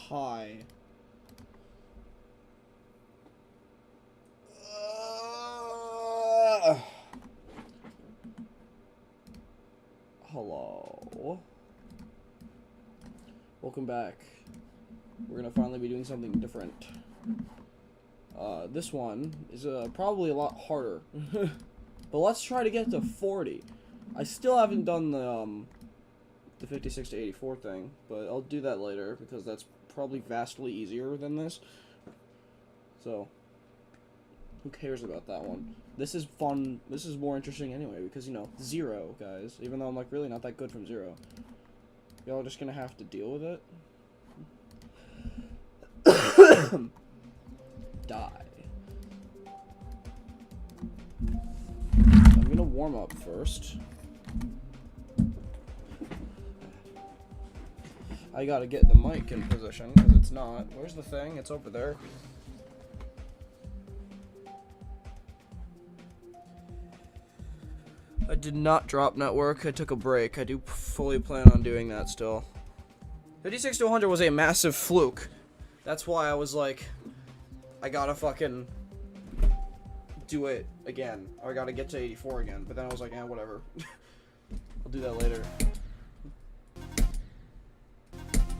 high. Hello. Welcome back. We're gonna finally be doing something different. This one is probably a lot harder. But let's try to get to 40. I still haven't done the 56 to 84 thing, but I'll do that later because that's probably vastly easier than this. So, who cares about that one? This is fun. This is more interesting anyway because, you know, 0, guys. Even though I'm, like, really not that good from 0. Y'all are just gonna have to deal with it. Die. I'm gonna warm up first. I gotta get the mic in position because it's not. Where's the thing? It's over there. I did not drop network. I took a break. I do fully plan on doing that still. 56 to 100 was a massive fluke. That's why I was like, I gotta fucking do it again. Or I gotta get to 84 again. But then I was like, whatever. I'll do that later.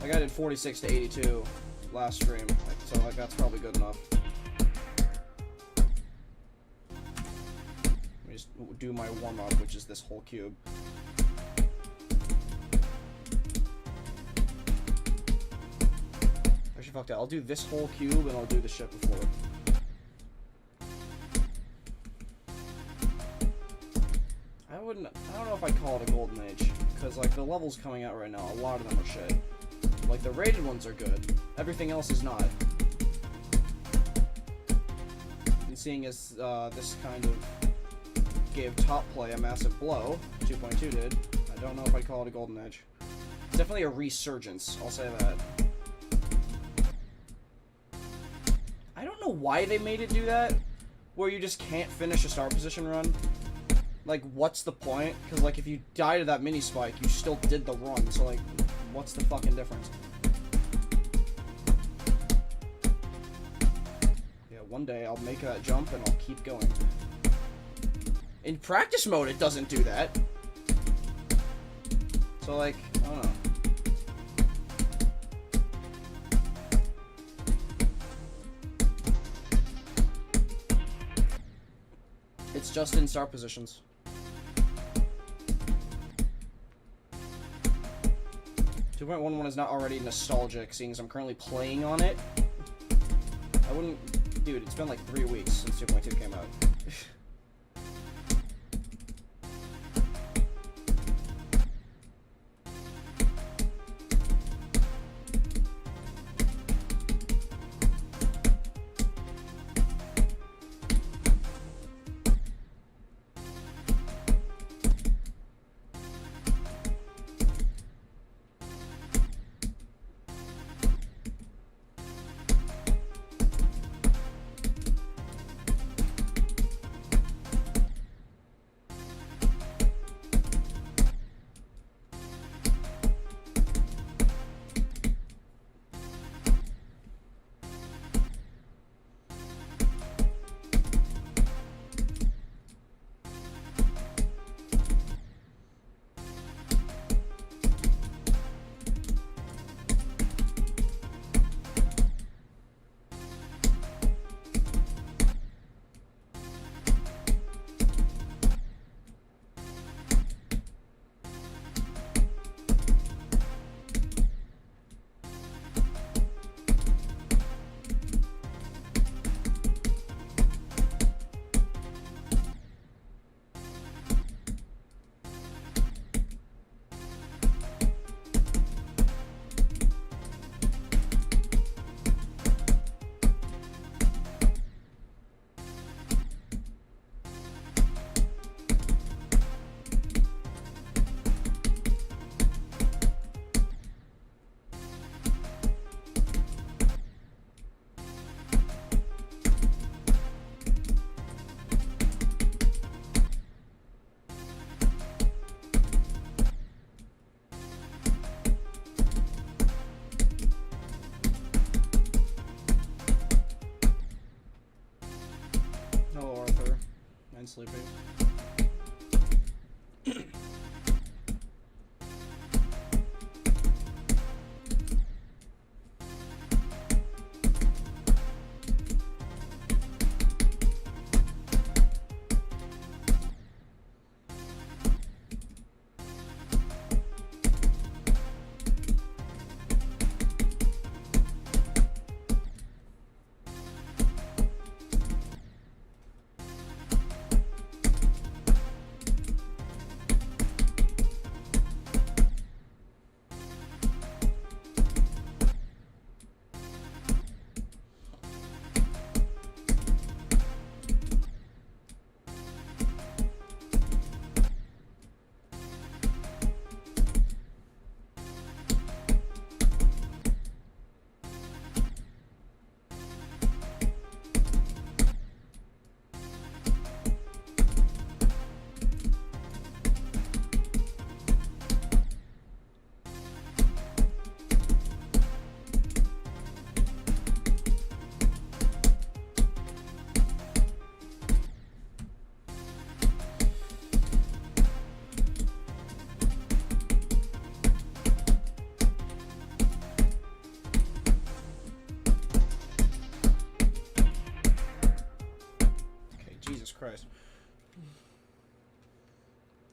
Like, I did 46 to 82 last stream. So, like, that's probably good enough. Just do my warm-up, which is this whole cube. Actually, fuck that. I'll do this whole cube, and I'll do the shit before. I don't know if I'd call it a golden age, because, like, the levels coming out right now, a lot of them are shit. Like, the rated ones are good. Everything else is not. And seeing as, this kind of gave top play a massive blow, 2.2 did, I don't know if I'd call it a golden age. It's definitely a resurgence, I'll say that. I don't know why they made it do that, where you just can't finish a start position run. Like, what's the point? Because, like, if you die to that mini spike, you still did the run, so, like, what's the fucking difference? Yeah, one day I'll make that jump and I'll keep going. In practice mode, it doesn't do that. So, like, I don't know. It's just in start positions. Two 2.11 is not already nostalgic, seeing as I'm currently playing on it. I wouldn't... Dude, it's been like 3 weeks since 2.2 came out.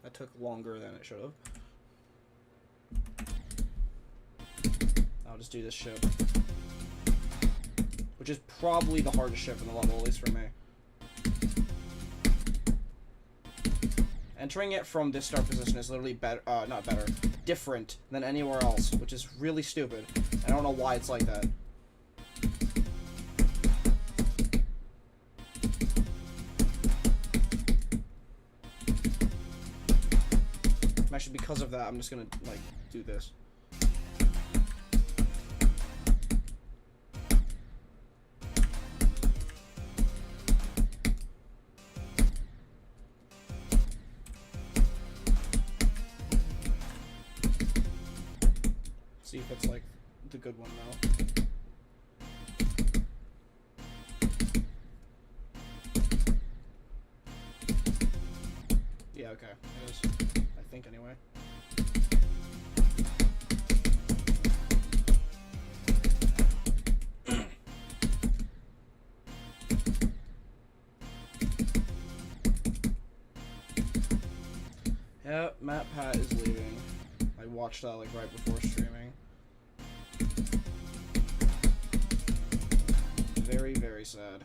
That took longer than it should have. I'll just do this ship. Which is probably the hardest ship in the level, at least for me. Entering it from this start position is literally better, not better, different than anywhere else, which is really stupid. I don't know why it's like that. Actually, because of that, I'm just gonna, like, do this. See if it's, like, the good one now. Yeah, okay. It is. I think, anyway. Yeah, Matt Pat is leaving. I watched that, like, right before streaming. Very, very sad.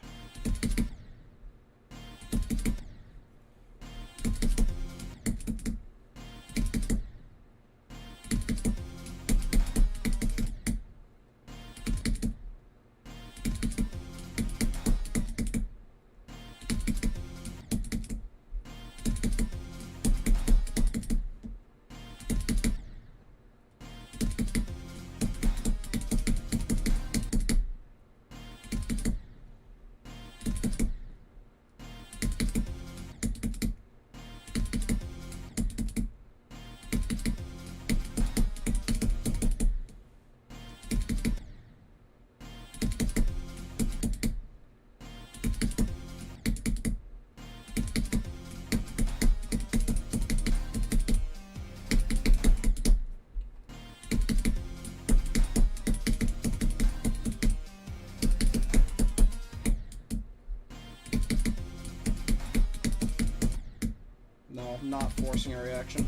Not forcing a reaction.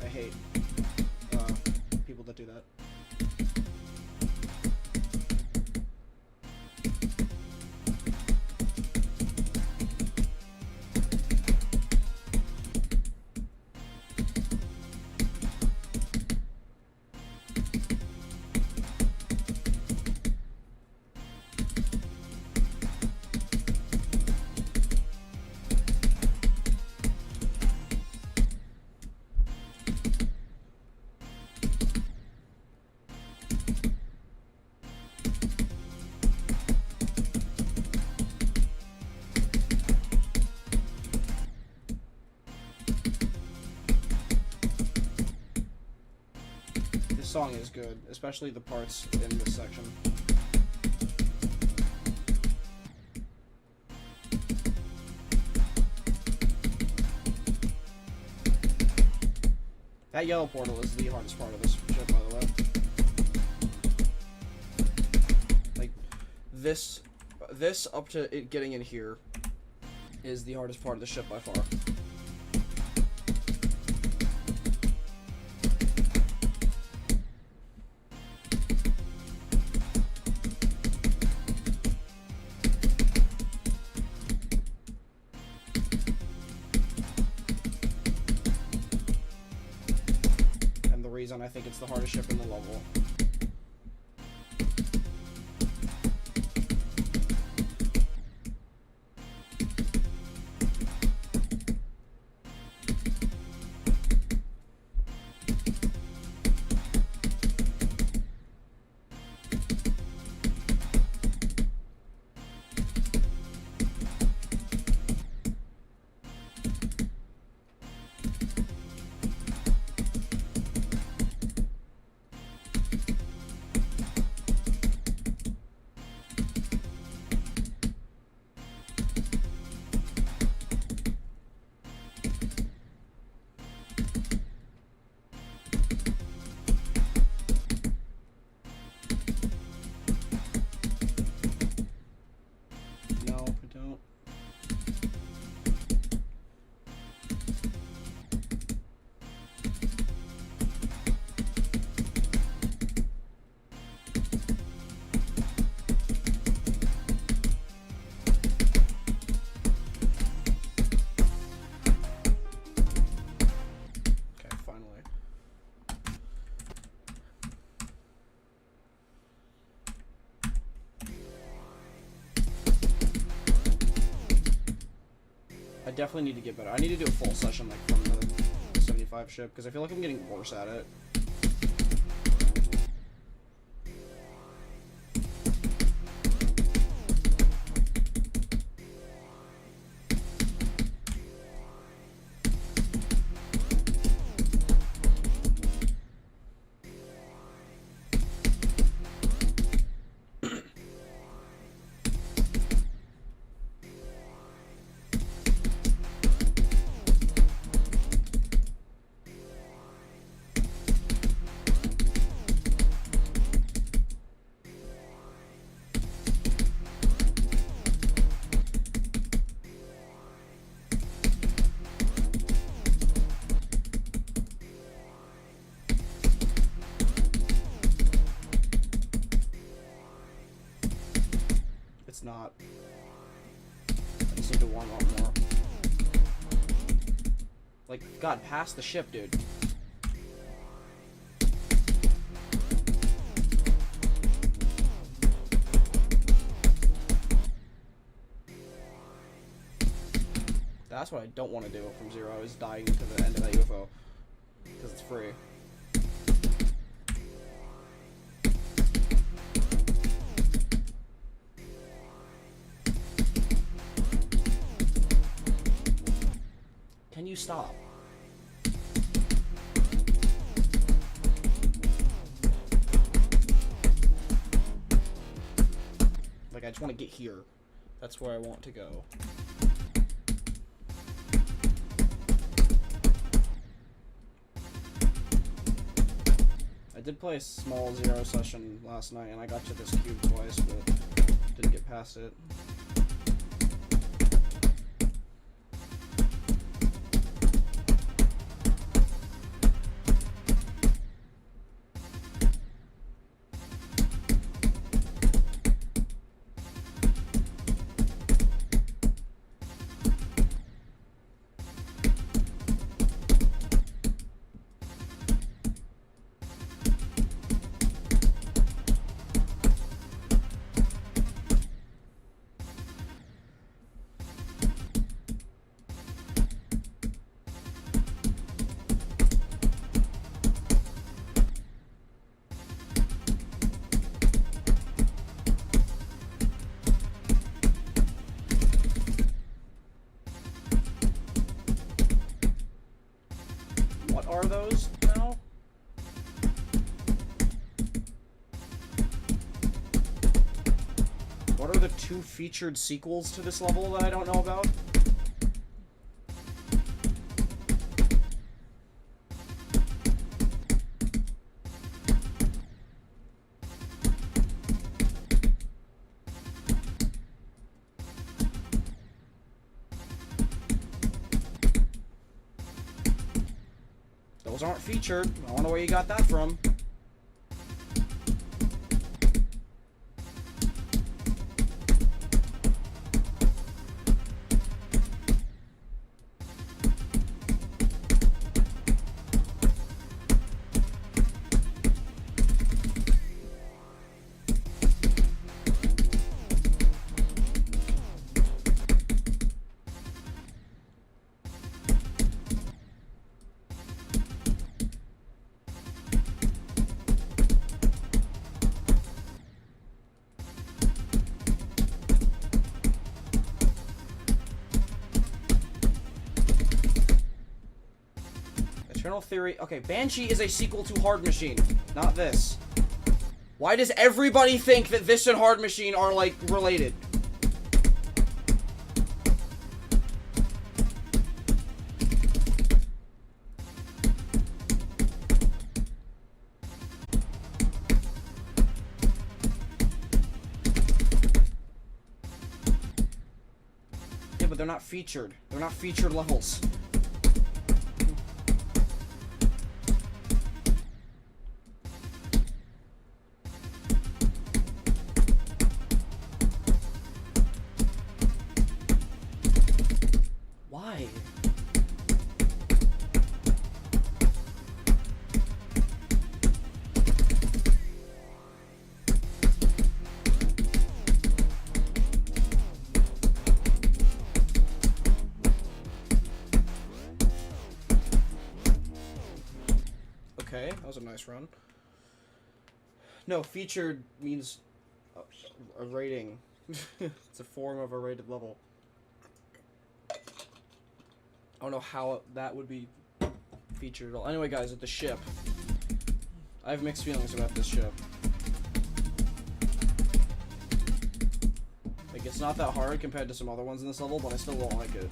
I hate people that do that. This song is good, especially the parts in this section. That yellow portal is the hardest part of this ship, by the way. Like, this up to it getting in here is the hardest part of the ship by far. And I think it's the hardest ship in the level. definitely need to get better. I need to do a full session like from the 75 ship because I feel like I'm getting worse at it. It's not. I just need to warm up more. Like, God, pass the ship, dude. That's what I don't want to do from zero, is dying to the end of that UFO. Because it's free. Can you stop? Like, I just want to get here. That's where I want to go. I did play a small zero session last night, and I got to this cube twice, but didn't get past it. Are those now? What are the two featured sequels to this level that I don't know about? Those aren't featured. I don't know where you got that from. Eternal Theory. Okay, Banshee is a sequel to Hard Machine, not this. Why does everybody think that this and Hard Machine are, like, related? Yeah, but they're not featured. They're not featured levels. Why? was a nice run. No, featured means a rating. It's a form of a rated level. I don't know how that would be featured at all. Anyway, guys, at the ship. I have mixed feelings about this ship. Like, it's not that hard compared to some other ones in this level, but I still won't like it.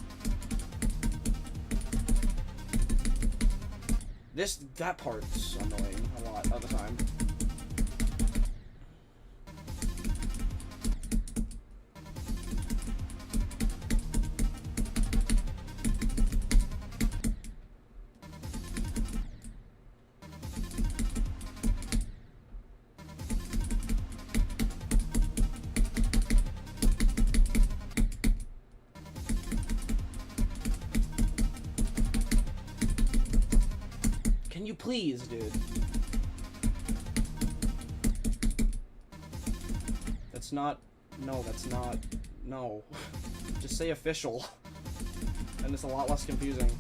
That part's annoying a lot of the time. Can you please, dude? That's not... No, that's not... No. Just say official. And it's a lot less confusing.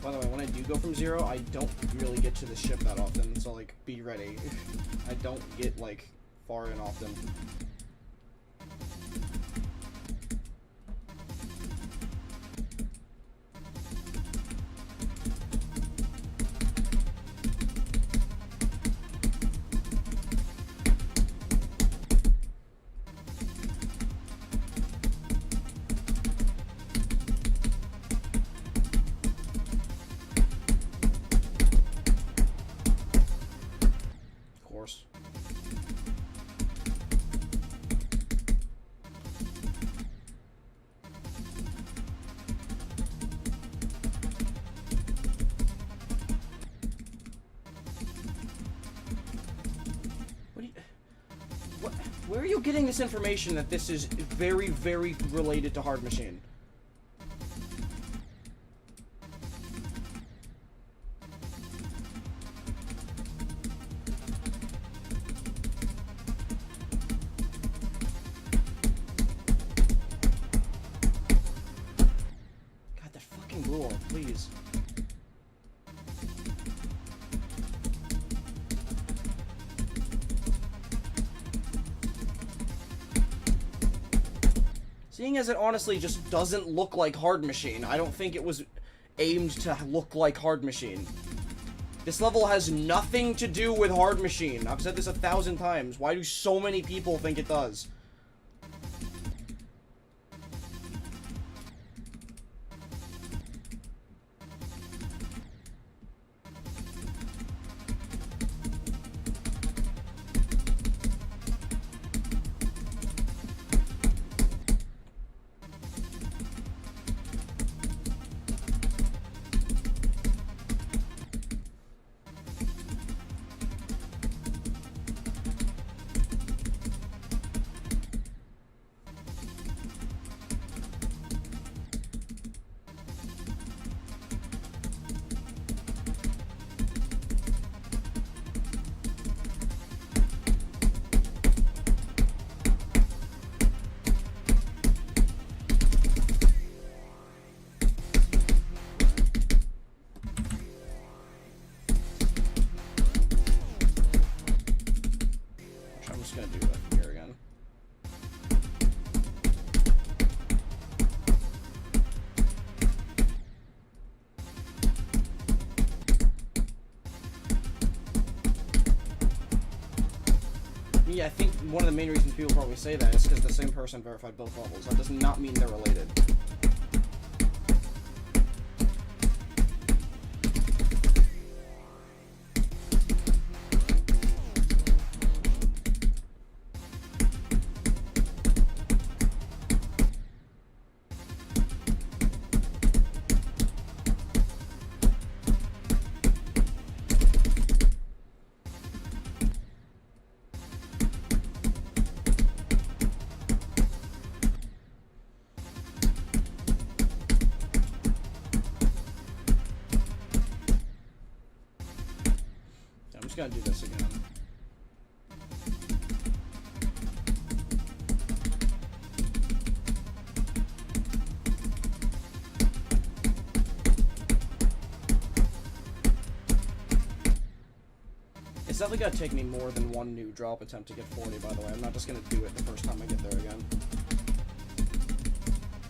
By the way, when I do go from 0, I don't really get to the ship that often, so, like, be ready. I don't get, like, far in often. Where are you getting this information that this is very, very related to Hard Machine? God, that fucking rule, please. Seeing as it honestly just doesn't look like Hard Machine, I don't think it was aimed to look like Hard Machine. This level has nothing to do with Hard Machine. I've said this 1,000 times. Why do so many people think it does? Yeah, I think one of the main reasons people probably say that is because the same person verified both levels. That does not mean they're related. I'm just gonna do this again. It's definitely gonna take me more than one new drop attempt to get 40, by the way. I'm not just gonna do it the first time I get there again.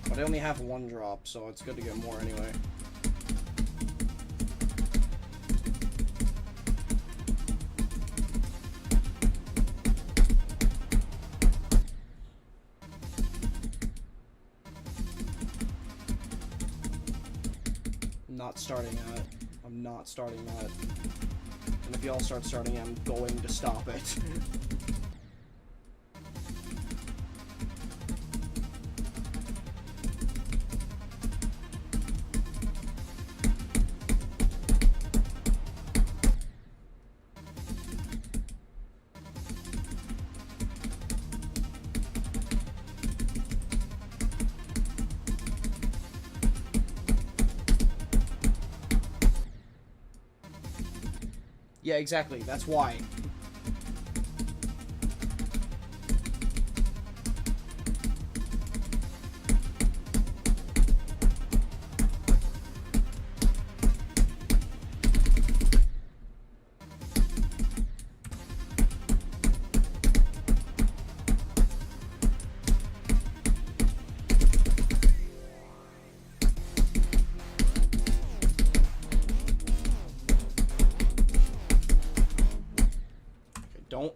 But I only have one drop, so it's good to get more anyway. Not starting that. I'm not starting that. And if y'all start starting it, I'm going to stop it. Yeah, exactly. That's why.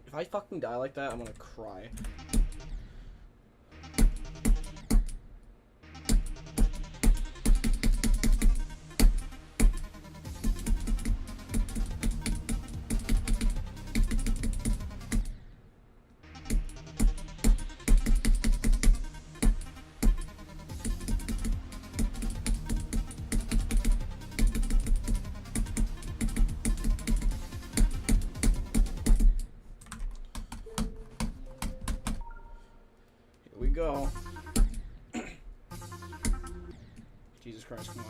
If I fucking die like that, I'm gonna cry. Go. Jesus Christ, come on.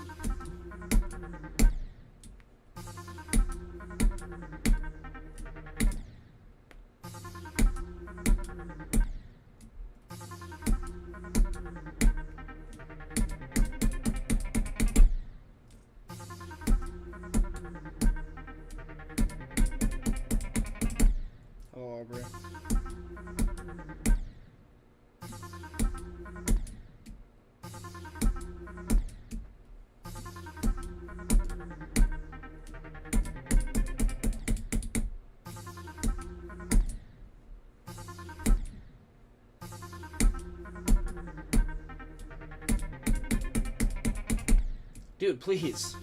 Hello, Aubrey. Dude, please.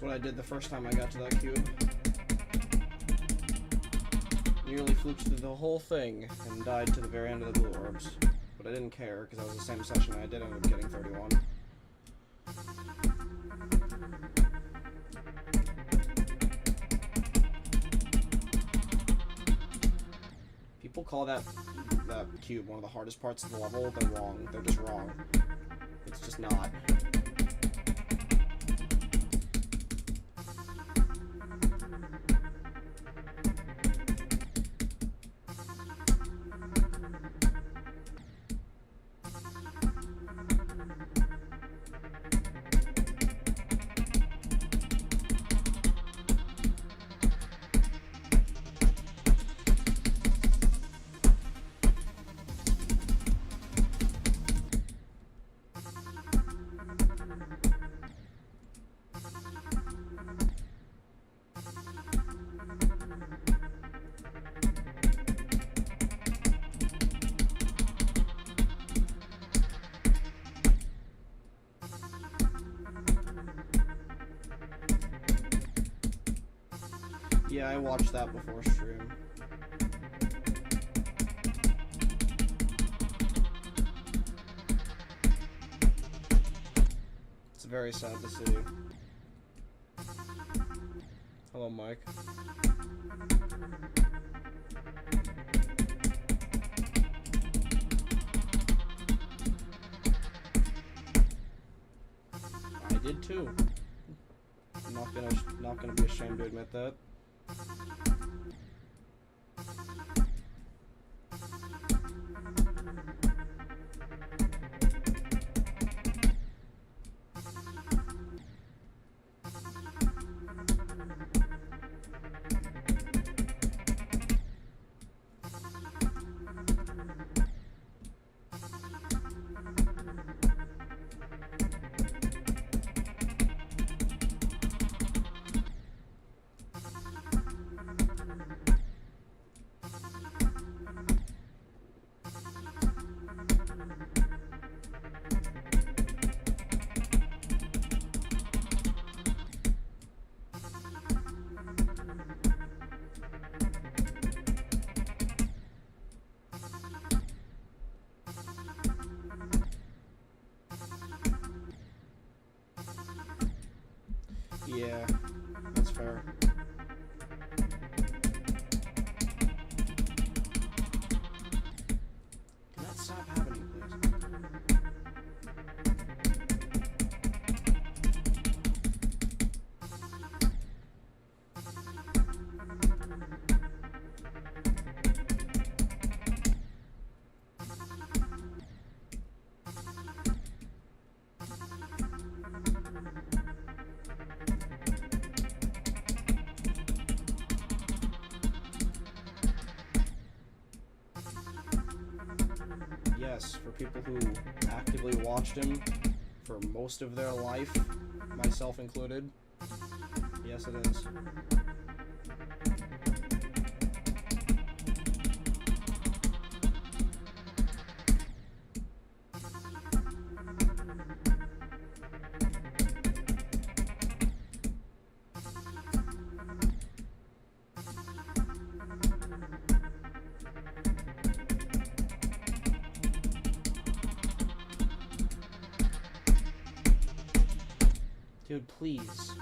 what I did the first time I got to that cube. Nearly fluked through the whole thing and died to the very end of the blue orbs. But I didn't care, because that was the same session and I did end up getting 31. People call that cube one of the hardest parts of the level. They're wrong. They're just wrong. It's just not. Yeah, I watched that before stream. It's very sad to see. Hello, Mike. I did too. I'm not gonna be ashamed to admit that. Yeah, that's fair. Can that stop happening, please? Yes, for people who actively watched him for most of their life, myself included, yes it is. Dude, please.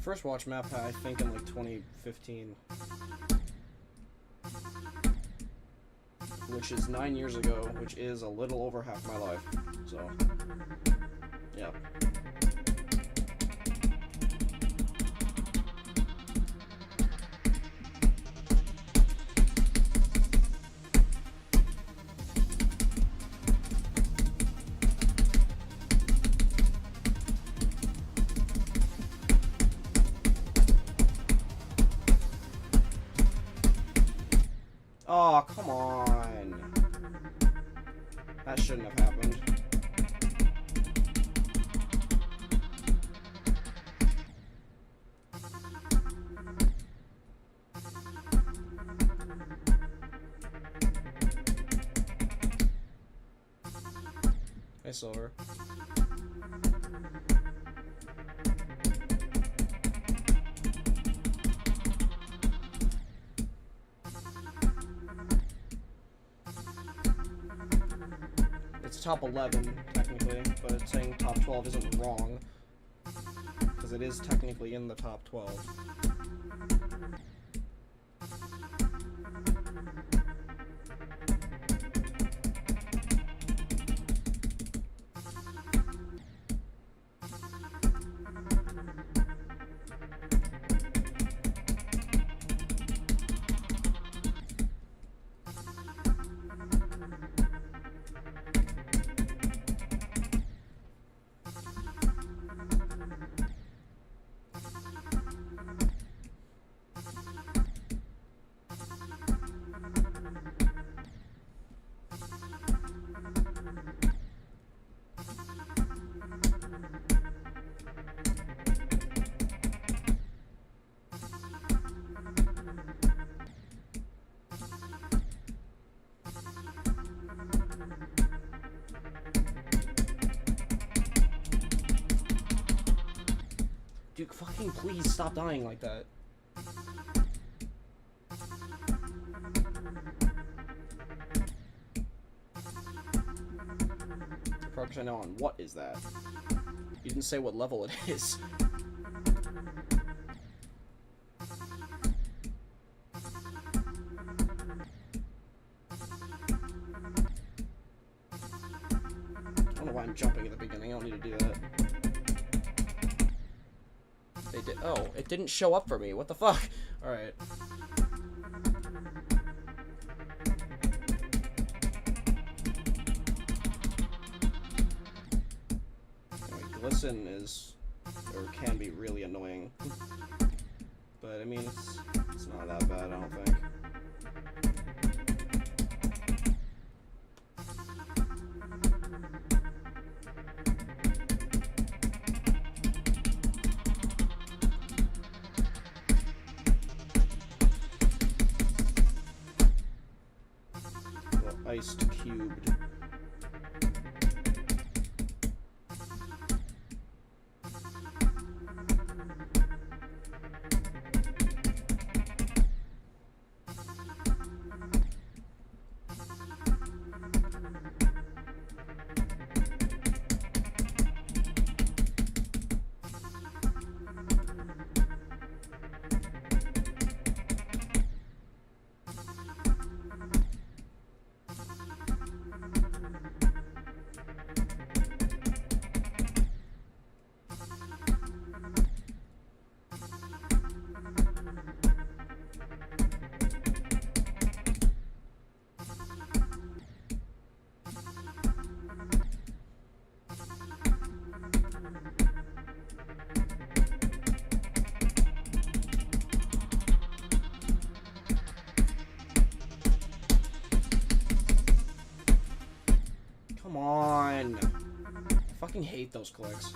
First watched Map, I think in like 2015, which is 9 years ago, which is a little over half my life, so, yeah. Oh, come on. That shouldn't have happened. Hey, Silver. It's top 11, technically, but saying top 12 isn't wrong, because it is technically in the top 12. Dude, fucking please stop dying like that. Progress I know on what is that? You didn't say what level it is. I don't know why I'm jumping at the beginning. I don't need to do that. They did. Oh, it didn't show up for me. What the fuck? Alright. Anyway, glisten is, or can be, really annoying. But, I mean, it's not that bad, I don't think. Iced cubed. Come on. I fucking hate those clicks.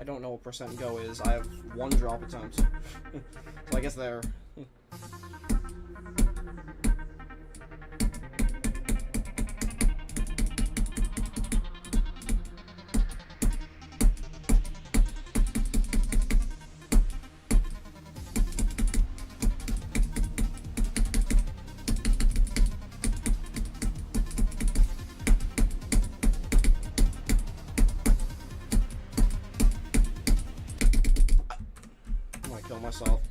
don't know what percent go is. I have 1 drop attempt. So I guess there. Kill myself.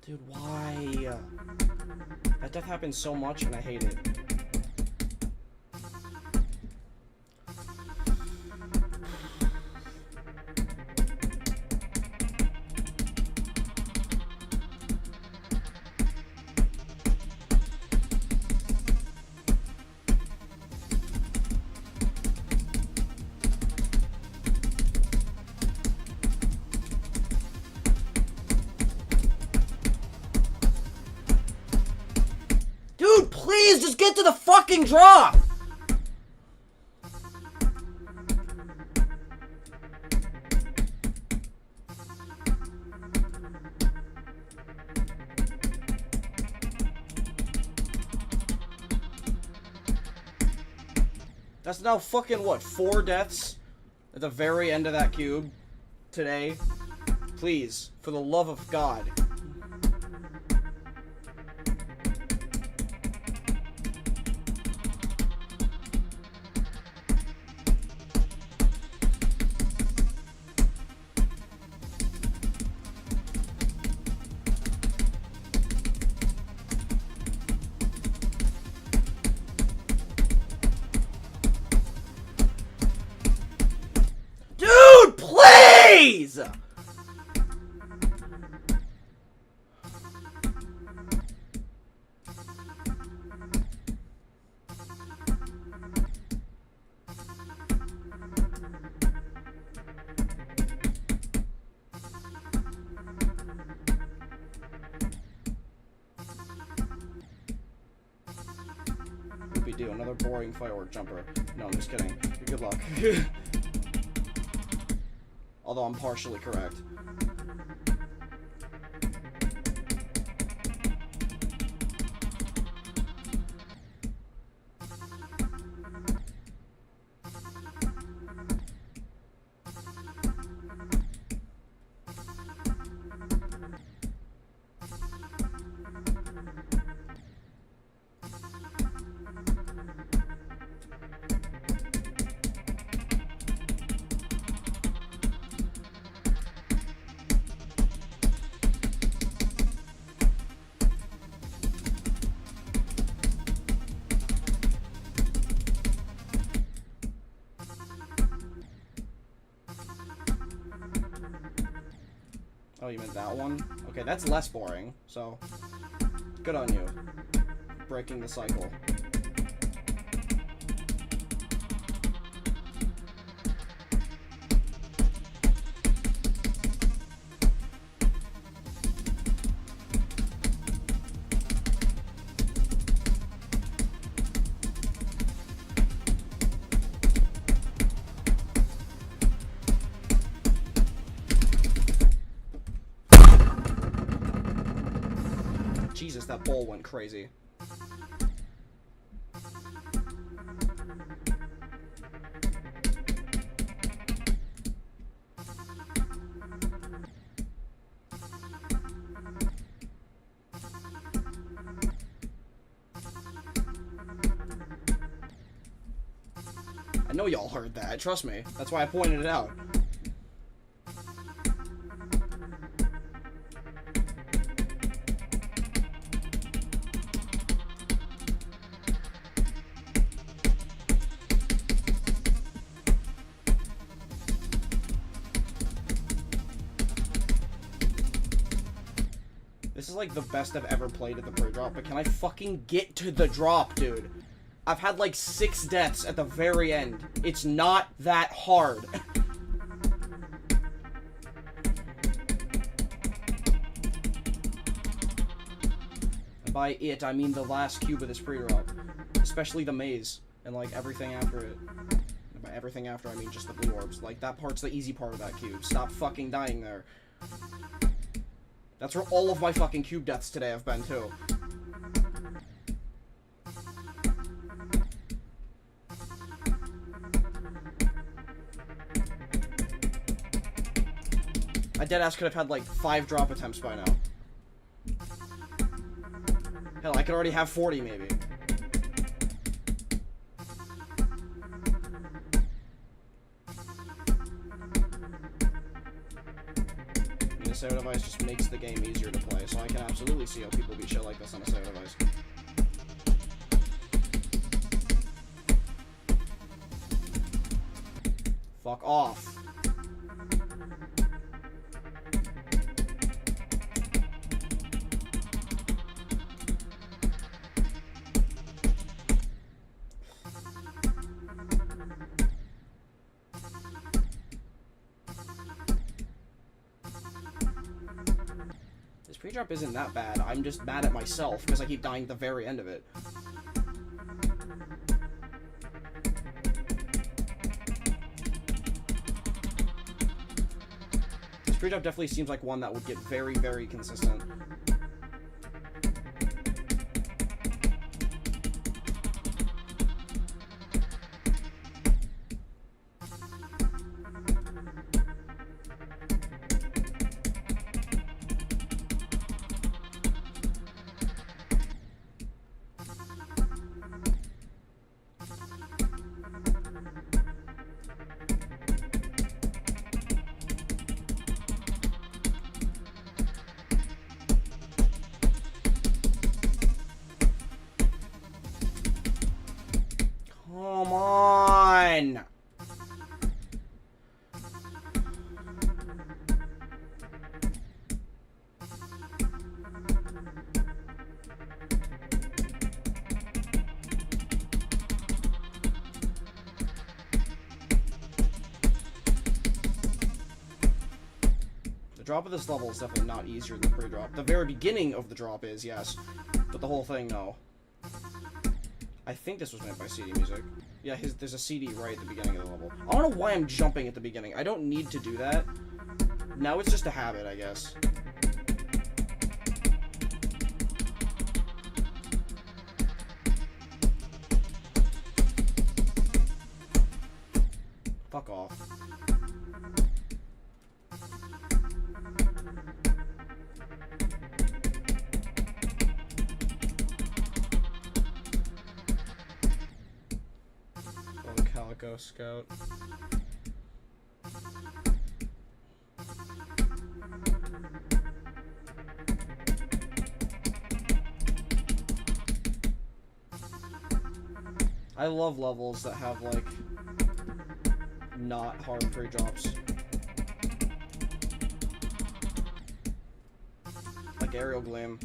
Dude, why? That death happens so much and I hate it. Dude, please just get to the fucking drop! That's now fucking, what, 4 deaths at the very end of that cube today? Please, for the love of God. Dude, please! We do another boring firework jumper. No, I'm just kidding. Good luck. Although I'm partially correct. Oh, you meant that one? Okay, that's less boring, so good on you. Breaking the cycle. Jesus, that bowl went crazy. I know y'all heard that, trust me. That's why I pointed it out. this is like the best I've ever played at the pre-drop, but can I fucking get to the drop, dude? I've had like 6 deaths at the very end. It's not that hard. And by it, I mean the last cube of this pre-drop. Especially the maze, and like everything after it. And by everything after, I mean just the blue orbs. Like, that part's the easy part of that cube. Stop fucking dying there. That's where all of my fucking cube deaths today have been, too. I deadass could have had like 5 drop attempts by now. Hell, I could already have 40 maybe. The save device just makes the game easier to play, so I can absolutely see how people beat shit like this on a save device. Fuck off. This pre-drop isn't that bad. I'm just mad at myself because I keep dying at the very end of it. This pre-drop definitely seems like one that would get very, very consistent. Come on! The drop of this level is definitely not easier than the pre-drop. The very beginning of the drop is, yes. But the whole thing, no. I think this was meant by CD music. Yeah, there's a CD right at the beginning of the level. I don't know why I'm jumping at the beginning. I don't need to do that. Now it's just a habit, I guess. Fuck off. Calico Scout. I love levels that have, like, not hard pre-drops. Like Aerial Gleam.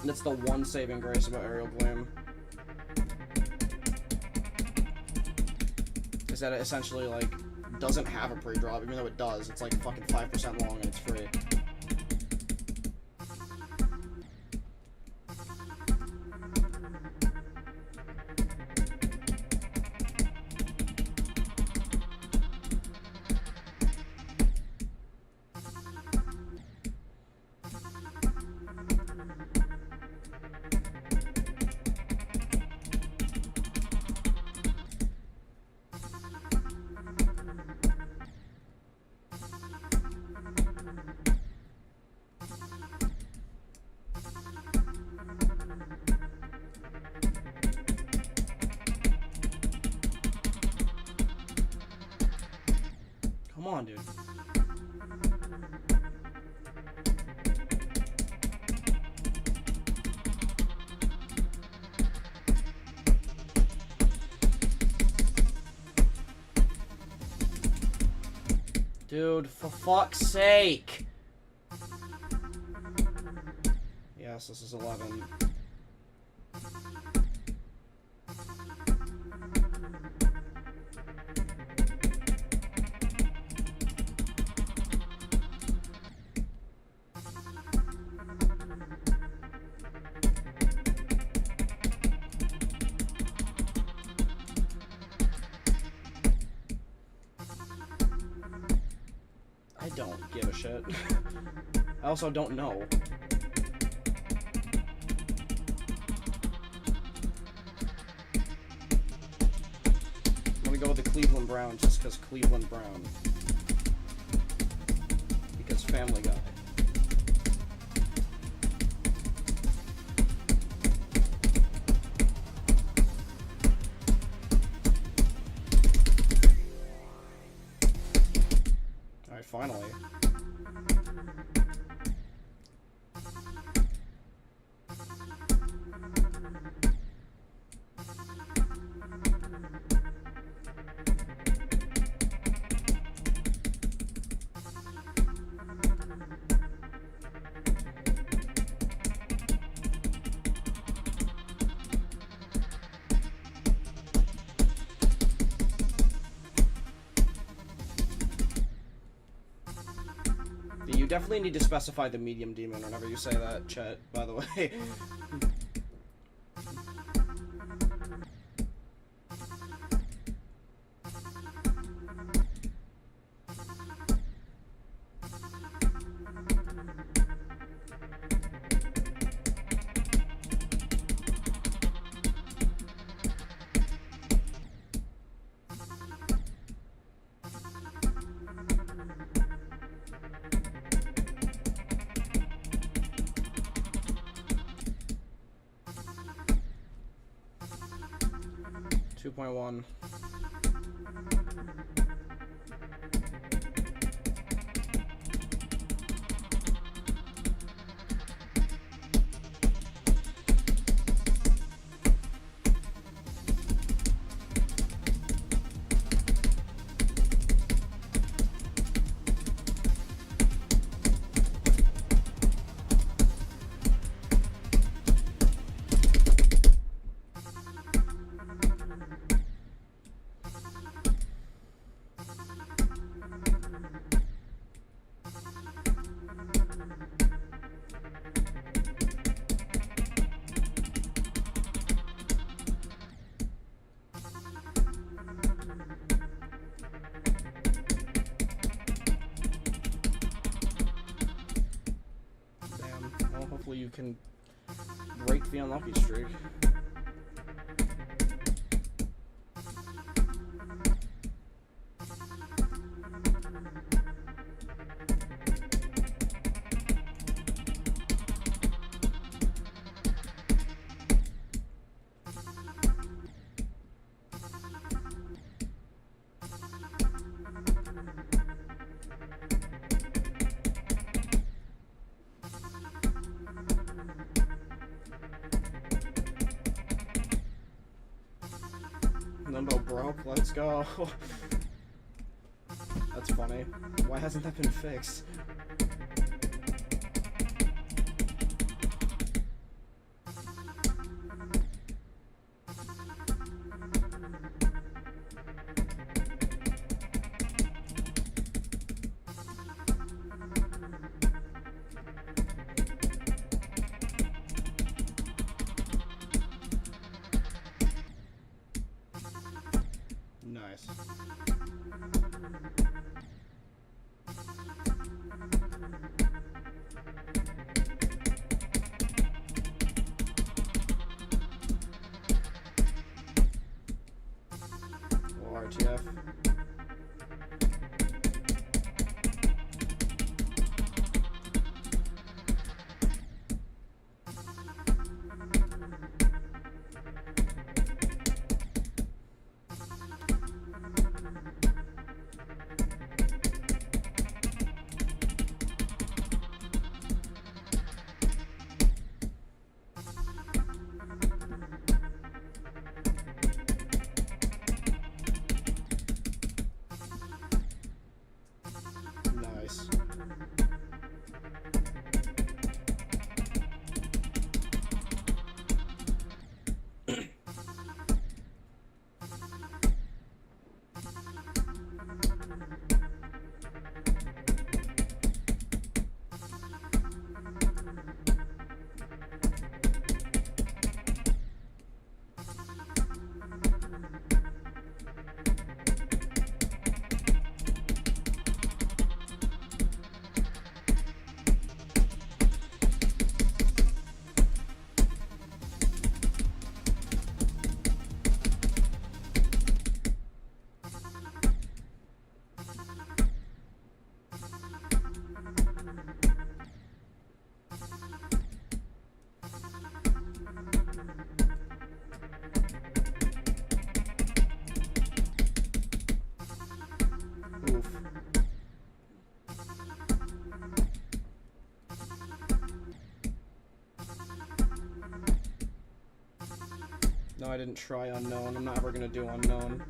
And it's the one saving grace about Aerial Gleam. Is that it essentially, like, doesn't have a pre-drop, even though it does. It's like fucking 5% long and it's free. Come on, dude. Dude, for fuck's sake. Yes, this is 11. I don't give a shit. I also don't know. I'm gonna go with the Cleveland Brown just because Cleveland Brown. Because Family Guy. Alright, finally. You definitely need to specify the medium demon whenever you say that, chat, by the way. 2.1. Hopefully you can break the unlucky streak. Limbo broke, let's go. That's funny. Why hasn't that been fixed? Nice. No, I didn't try unknown. I'm not ever gonna do unknown.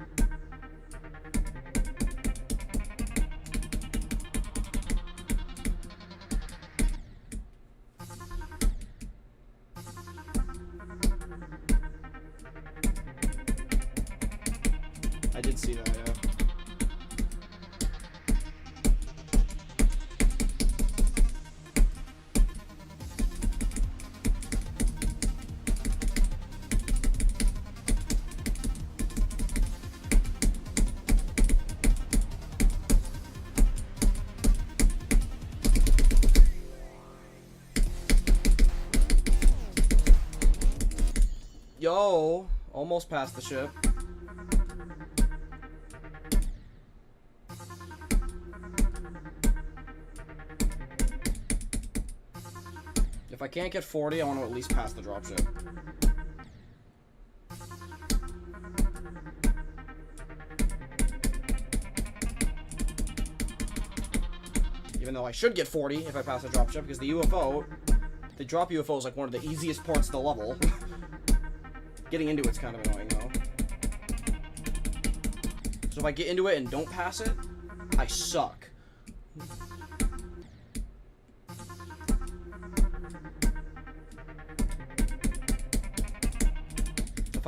I did see that, yeah. Yo, almost passed the ship. If I can't get 40, I want to at least pass the dropship. Even though I should get 40 if I pass the dropship, because the UFO, the drop UFO is like one of the easiest parts of the level. Getting into it's kind of annoying, though. So if I get into it and don't pass it, I suck. If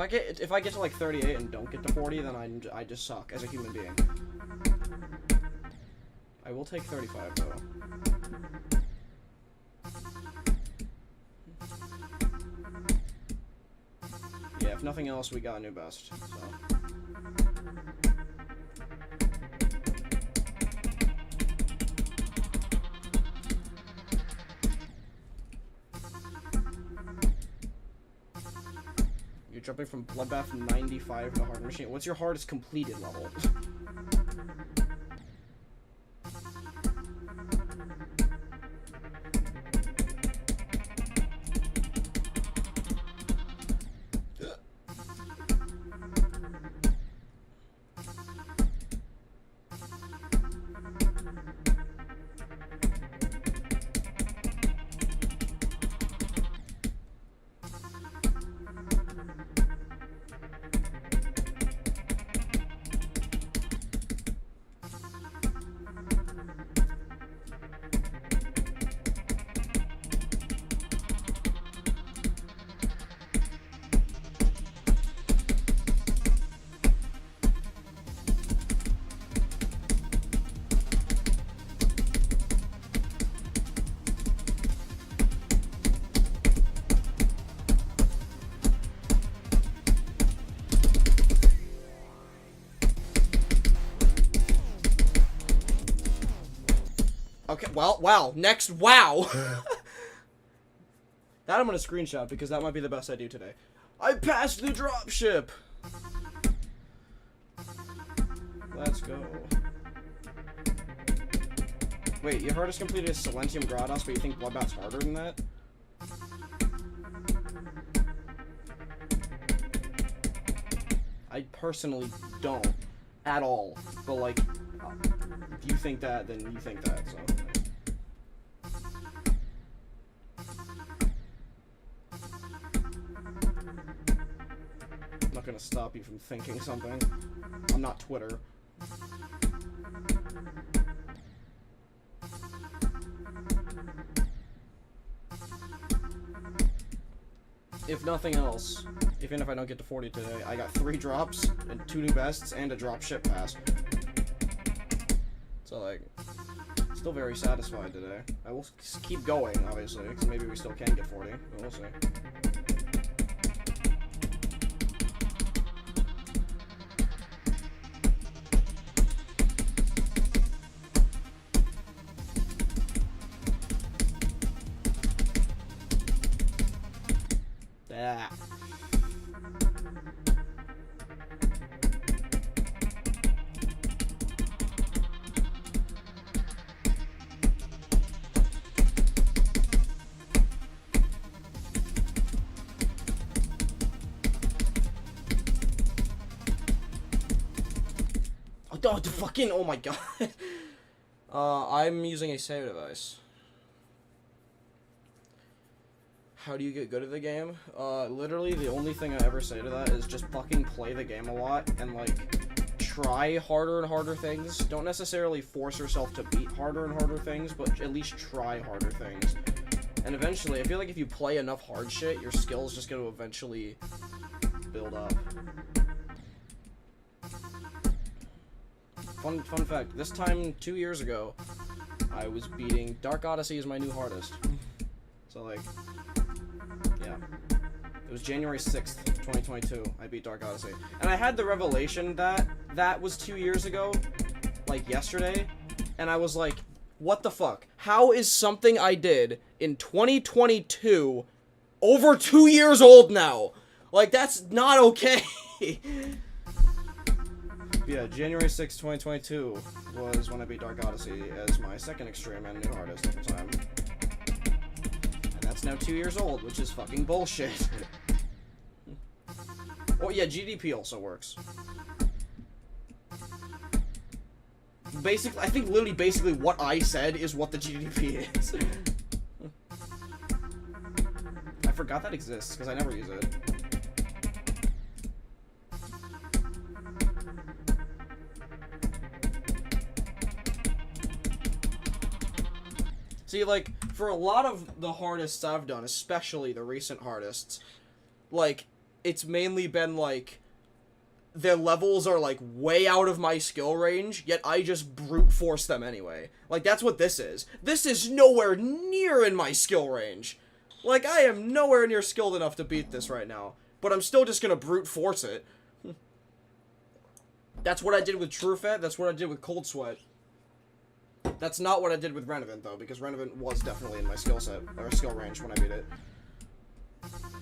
I get to like 38 and don't get to 40, then I just suck as a human being. I will take 35 though. Yeah, if nothing else, we got a new best. So. You're jumping from Bloodbath 95 to Hard Machine. What's your hardest completed level? Okay, well, wow. Next, wow. That I'm gonna screenshot because that might be the best I do today. I passed the dropship. Let's go. Wait, your hardest completed is Silentium Grados, but you think Bloodbath's harder than that? I personally don't. At all. But, like, if you think that, then you think that, so. I'm not gonna stop you from thinking something. I'm not Twitter. If nothing else, even if I don't get to 40 today, I got 3 drops and 2 new bests and a drop ship pass. So, like, still very satisfied today. I will keep going, obviously, because maybe we still can get 40, but we'll see. Yeah. Oh, the fucking, oh my god. I'm using a save device. how do you get good at the game? Literally the only thing I ever say to that is just fucking play the game a lot and, like, try harder and harder things. Don't necessarily force yourself to beat harder and harder things, but at least try harder things. And eventually, I feel like if you play enough hard shit, your skill's just gonna eventually build up. Fun fact, this time 2 years ago, I was beating Dark Odyssey as my new hardest. So, like, yeah. It was January 6th, 2022, I beat Dark Odyssey. And I had the revelation that that was 2 years ago, like, yesterday, and I was like, what the fuck? How is something I did in 2022 over 2 years old now? Like, that's not okay. Yeah, January 6th, 2022 was when I beat Dark Odyssey as my second extreme and new hardest at the time. And that's now 2 years old, which is fucking bullshit. Oh yeah, GDP also works. Basically, I think literally basically what I said is what the GDP is. I forgot that exists, because I never use it. See, like, for a lot of the hardests I've done, especially the recent hardests, like, it's mainly been, like, their levels are, like, way out of my skill range, yet I just brute force them anyway. Like, that's what this is. This is nowhere near in my skill range. Like, I am nowhere near skilled enough to beat this right now, but I'm still just gonna brute force it. That's what I did with Truefet, that's what I did with Cold Sweat. That's not what I did with Renovant, though, because Renovant was definitely in my skill set, or skill range when I beat it.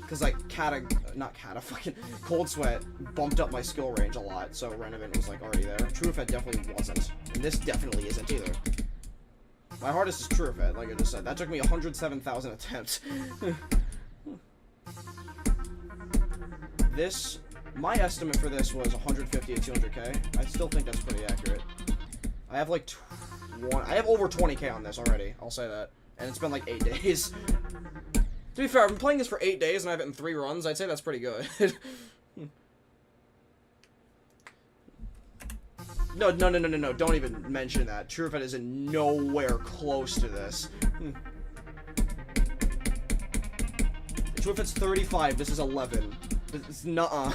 Because, like, fucking Cold Sweat bumped up my skill range a lot, so Renovant was, like, already there. Truefet definitely wasn't, and this definitely isn't either. My hardest is Truefet, like I just said. That took me 107,000 attempts. My estimate for this was 150 to 200k. I still think that's pretty accurate. I have, like, I have over 20k on this already, I'll say that. And it's been like 8 days. To be fair, I've been playing this for 8 days and I have it in 3 runs, I'd say that's pretty good. No, don't even mention that. Truefet is in nowhere close to this. Truefet's 35, this is 11. It's nuh-uh.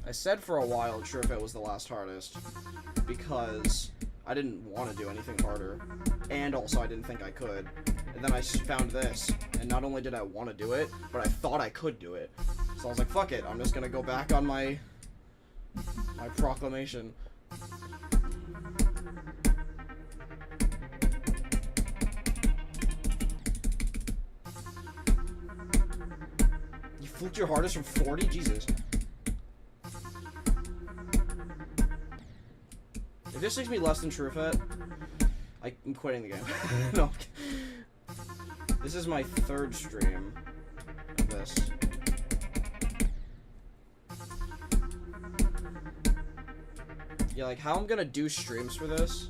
I said for a while Truefet was the last hardest, because I didn't want to do anything harder, and also I didn't think I could. And then I found this, and not only did I want to do it, but I thought I could do it. So I was like, fuck it, I'm just gonna go back on my proclamation. You fluked your hardest from 40? Jesus. If this takes me less than Truefet, I'm quitting the game. No. This is my 3rd stream of this. Yeah, like, how I'm gonna do streams for this,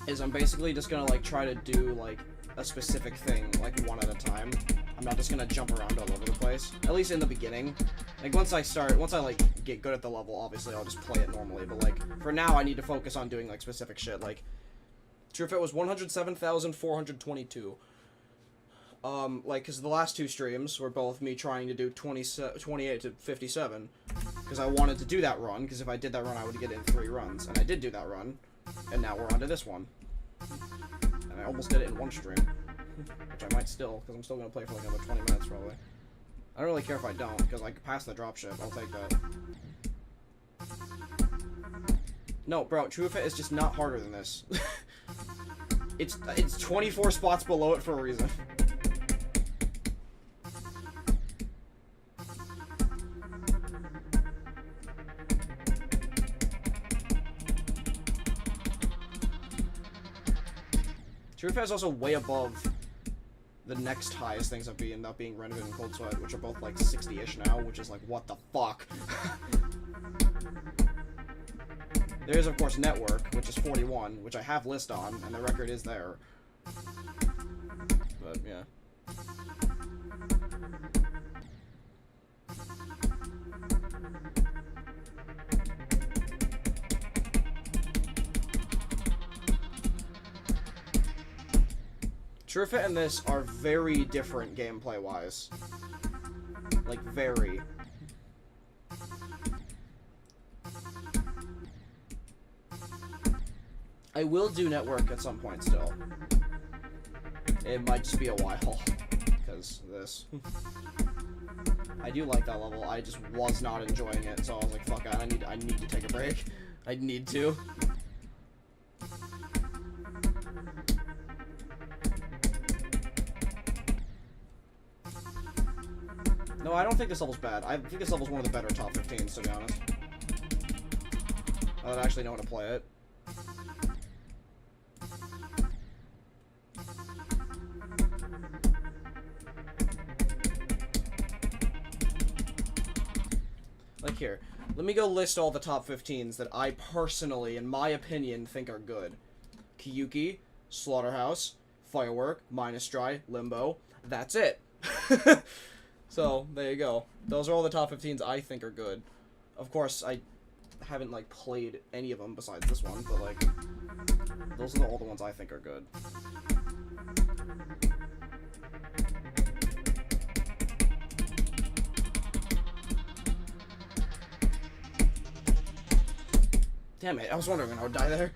is I'm basically just gonna, like, try to do, like, a specific thing, like, one at a time. I'm not just gonna jump around all over the place, at least in the beginning. Like, once I, like, get good at the level, obviously, I'll just play it normally, but, like, for now, I need to focus on doing, like, specific shit, like, Truefet was 107,422. Like, because the last 2 streams were both me trying to do 28 to 57, because I wanted to do that run, because if I did that run, I would get it in 3 runs, and I did do that run, and now we're on to this one. And I almost did it in 1 stream, which I might still, because I'm still going to play for, like, another 20 minutes, probably. I don't really care if I don't, because I can pass the dropship, I'll take that. No, bro, Truefet is just not harder than this. It's 24 spots below it for a reason. Truefet is also way above the next highest things I've beaten, that being Renovant and Cold Sweat, which are both like 60-ish now, which is like, what the fuck? There is, of course, network, which is 41, which I have list on, and the record is there. But, yeah. True-Fit and this are very different gameplay-wise. Like, very. I will do network at some point still. It might just be a while, because this. I do like that level, I just was not enjoying it, so I was like, fuck it, I need to take a break. I need to. No, I don't think this level's bad. I think this level's one of the better top 15s, to be honest. I don't actually know how to play it. Like here, let me go list all the top 15s that I personally, in my opinion, think are good. Kiyuki, Slaughterhouse, Firework, MINUSdry, Limbo. That's it. So, there you go. Those are all the top 15s I think are good. Of course, I haven't, like, played any of them besides this one, but, like, those are all the ones I think are good. Damn it, I was wondering when I would die there.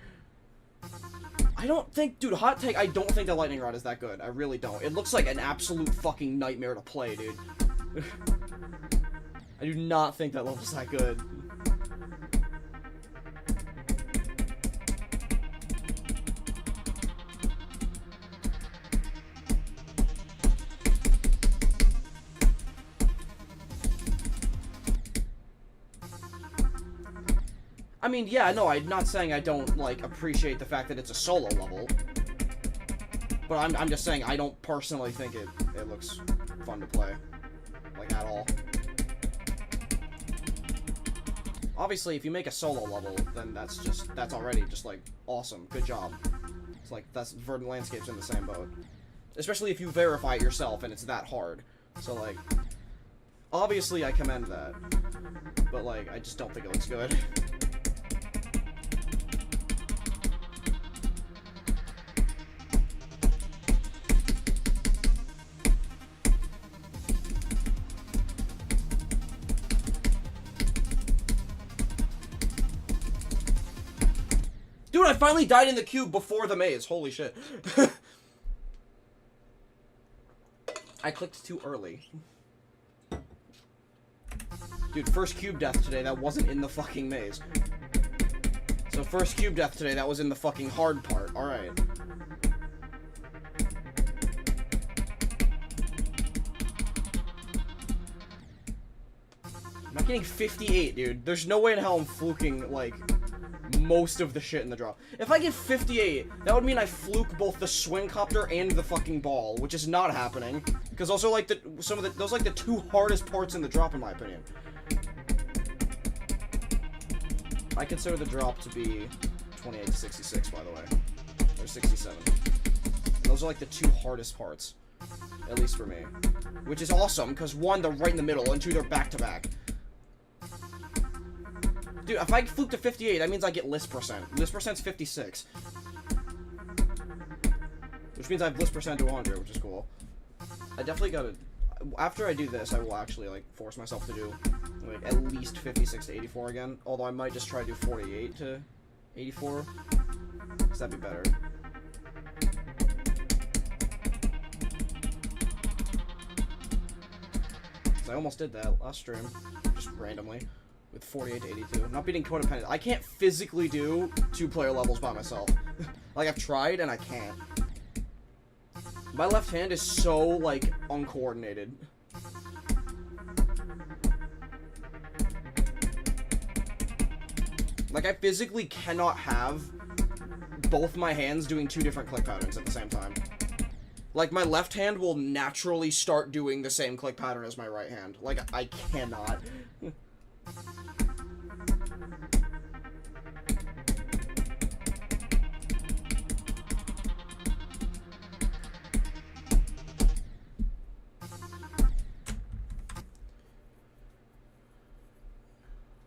I don't think, dude, hot take, I don't think the lightning rod is that good. I really don't. It looks like an absolute fucking nightmare to play, dude. I do not think that level's that good. I mean, yeah, no, I'm not saying I don't, like, appreciate the fact that it's a solo level. But I'm just saying I don't personally think it looks fun to play. Like, at all. Obviously, if you make a solo level, then that's already just, like, awesome. Good job. It's like, that's Verdant Landscape's in the same boat. Especially if you verify it yourself and it's that hard. So, like, obviously I commend that. But, like, I just don't think it looks good. Dude, I finally died in the cube before the maze. Holy shit. I clicked too early. Dude, first cube death today, that wasn't in the fucking maze. So first cube death today, that was in the fucking hard part. Alright. I'm not getting 58, dude. There's no way in hell I'm fluking, like, most of the shit in the drop. If I get 58, that would mean I fluke both the swing copter and the fucking ball, which is not happening. Because those are like those are like the two hardest parts in the drop, in my opinion. I consider the drop to be 28 to 66, by the way. Or 67. Those are like the two hardest parts. At least for me. Which is awesome, because one, they're right in the middle, and two, they're back to back. Dude, if I fluke to 58, that means I get list percent. List percent's 56. Which means I have list percent to 100, which is cool. I definitely gotta... After I do this, I will actually, like, force myself to do, like, at least 56 to 84 again. Although I might just try to do 48 to 84. Because that'd be better. I almost did that last stream. Just randomly. With 48 to 82. I'm not beating codependent. I can't physically do 2-player levels by myself. Like, I've tried, and I can't. My left hand is so, like, uncoordinated. Like, I physically cannot have both my hands doing 2 different click patterns at the same time. Like, my left hand will naturally start doing the same click pattern as my right hand. Like, I cannot.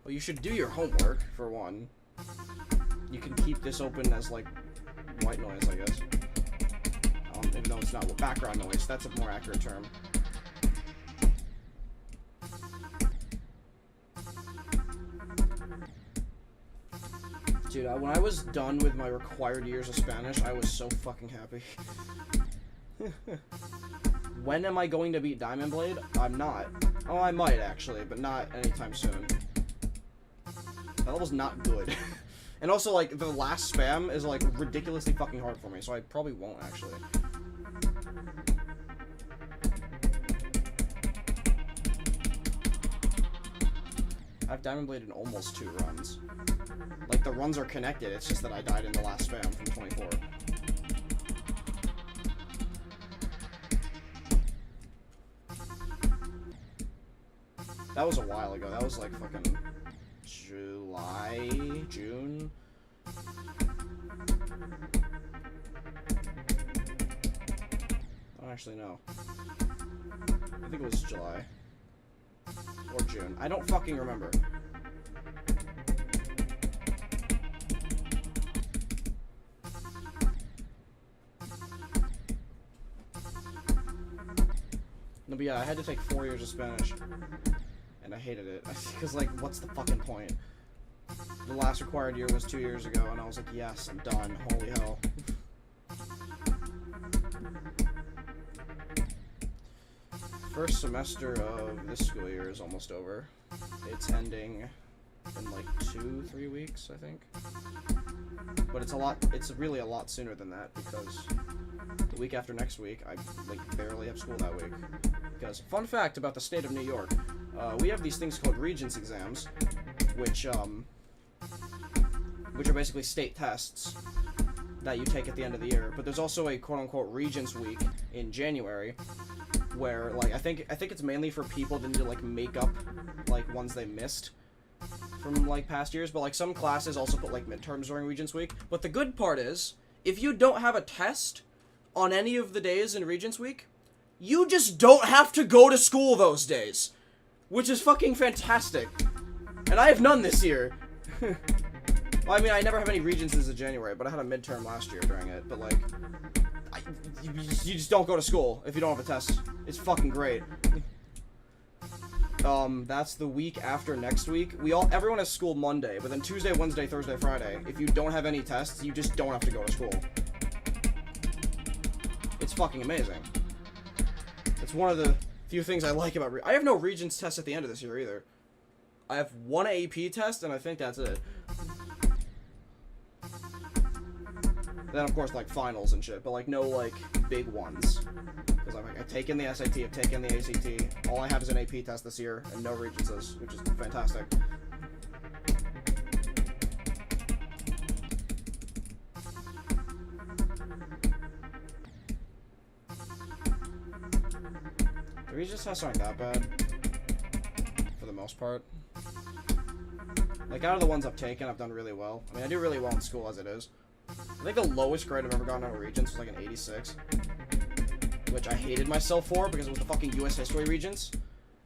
Well, you should do your homework, for one. You can keep this open as, like, white noise, I guess. Even though it's not background noise, that's a more accurate term. Dude, when I was done with my required years of Spanish, I was so fucking happy. When am I going to beat Diamond Blade? I'm not. Oh, I might, actually, but not anytime soon. That level's not good. And also, like, the last spam is, like, ridiculously fucking hard for me, so I probably won't, actually. I've Diamond Blade in almost 2 runs. Like, the runs are connected, it's just that I died in the last spam from 24. That was a while ago. That was, like, fucking June? I don't actually know. I think it was July. Or June. I don't fucking remember. No, but yeah, I had to take 4 years of Spanish. And I hated it. Because, like, what's the fucking point? The last required year was 2 years ago, and I was like, yes, I'm done. Holy hell. First semester of this school year is almost over. It's ending in, like, 2-3 weeks, I think. But it's really a lot sooner than that, because the week after next week, I, like, barely have school that week. Because, fun fact about the state of New York, we have these things called Regents exams, which are basically state tests that you take at the end of the year. But there's also a quote-unquote Regents week in January, where, like, I think it's mainly for people that need to, like, make up, like, ones they missed from, like, past years. But, like, some classes also put, like, midterms during Regents week. But the good part is, if you don't have a test on any of the days in Regents week, you just don't have to go to school those days. Which is fucking fantastic. And I have none this year. Well, I mean, I never have any Regents in January, but I had a midterm last year during it. But, like, you just don't go to school if you don't have a test. It's fucking great. That's the week after next week. Everyone has school Monday, but then Tuesday, Wednesday, Thursday, Friday, if you don't have any tests, you just don't have to go to school. It's fucking amazing. It's one of the few things I like about I have no Regents test at the end of this year either. I have one AP test, and I think that's it. Then, of course, like, finals and shit, but, like, no, like, big ones. Because I've taken the SAT, I've taken the ACT, all I have is an AP test this year, and no Regencies, which is fantastic. The Regents tests aren't that bad, for the most part. Like, out of the ones I've taken, I've done really well. I mean, I do really well in school as it is. I think the lowest grade I've ever gotten out of Regents was like an 86. Which I hated myself for because it was the fucking US History Regents.